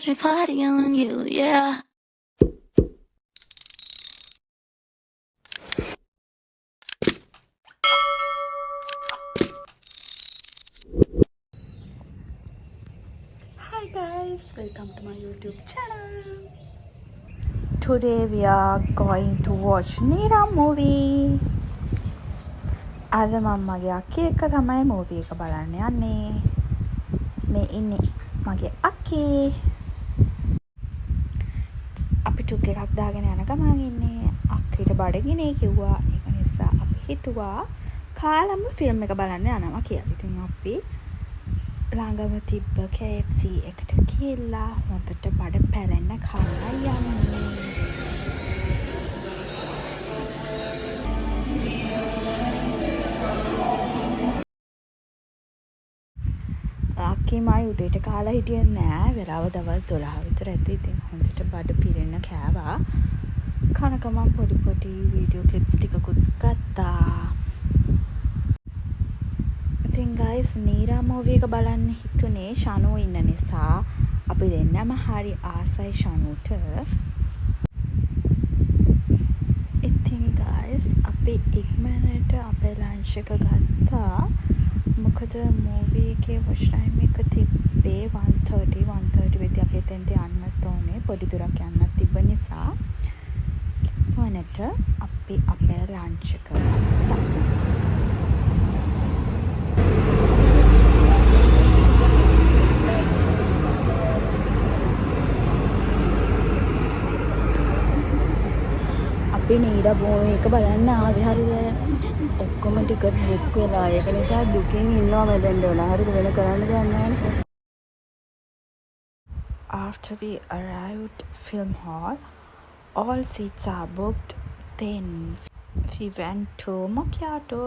watch me party on you, yeah. Hi guys, welcome to my YouTube channel. Today we are going to watch Neera movie. අද මම මගේ අක්කේ එක්ක තමයි movie එක බලන්න යන්නේ. මේ ඉන්නේ මගේ අක්කේ. අපි ටුක් එකක් දාගෙන යන ගමන් ඉන්නේ. අක්කේට බඩගිනේ කිව්වා. ඒක නිසා අපි හිතුවා කාලම ෆිල්ම් එක බලන්න යනවා කියලා. ඉතින් අපි ළඟම තිබ්බ KFC එකට ගිහිල්ලා හොඳට බඩ පැලෙන්න කාලා යන්නේ. අක්කේමයි උදේට කාලා හිටියේ නෑ. වෙලාව දවල් 12 විතර ඇති. ඉතින් හොඳට බඩ පිරෙන්න කෑවා. කන ගමන් පොඩි පොඩි වීඩියෝ ක්ලිප්ස් ටිකකුත් ගත්තා. ඉතින් guys නීරා මූවී එක බලන්න හිතුනේ ෂනු ඉන්න නිසා. අපි දෙන්නම හරි ආසයි ෂනුට. ඉතින් guys අපි ඉක්මනට අපේ ලන්ච් එක ගත්තා. මොකද මූවී එකේ වොච් ටයිම් එක තිබ්බේ 1:30 වෙද්දී අපි එතෙන්ට යන්නත් ඕනේ. පොඩි දුරක් යන්නත් තිබ්බ නිසා ඉක්මනට අපි අපේ ලන්ච් එක ගත්තා. අපි නීරා මූවී එක බලන්න ආවේ හරිද? ඔක්කොම ටිකට් බුක් වෙලා ඒක නිසා දුකින් ඉන්නවා මෙතෙන්ට වෙලා. හරිද? වෙන කරන්න දෙයක් නැහැ. After we arrived film hall, all seats are booked. Then we went to Macchiato.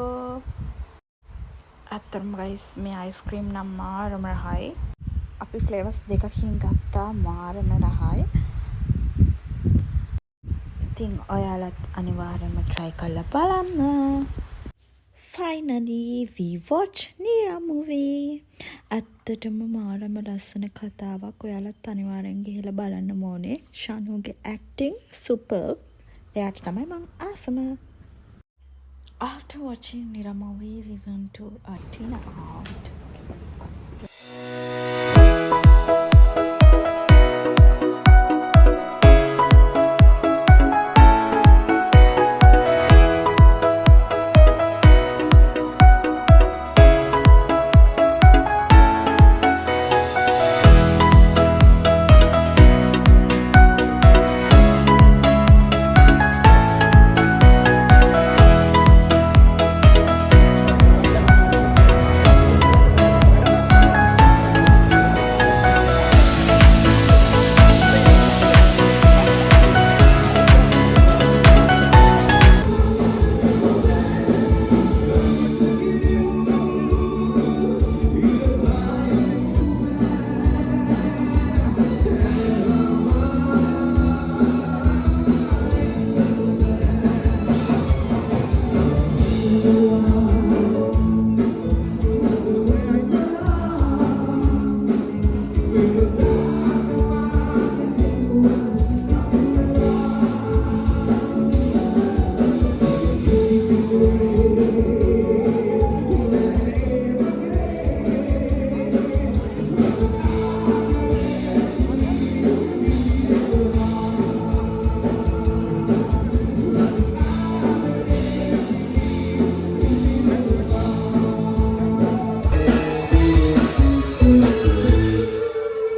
අතරම guys මේ ice cream නම් මාරම රහයි. අපි flavors දෙකකින් ගත්තා මාරම රහයි. ඉතින් ඔයාලත් අනිවාර්යයෙන්ම try කරලා බලන්න. Finally we watch Neera movie. ඇත්තටම මාරම ලස්සන කතාවක්. ඔයාලත් අනිවාර්යෙන් ගිහලා බලන්න ඕනේ. ෂනුගේ acting superb. එයාට තමයි මම ආසම. After watching Neera movie we went to a dinner out.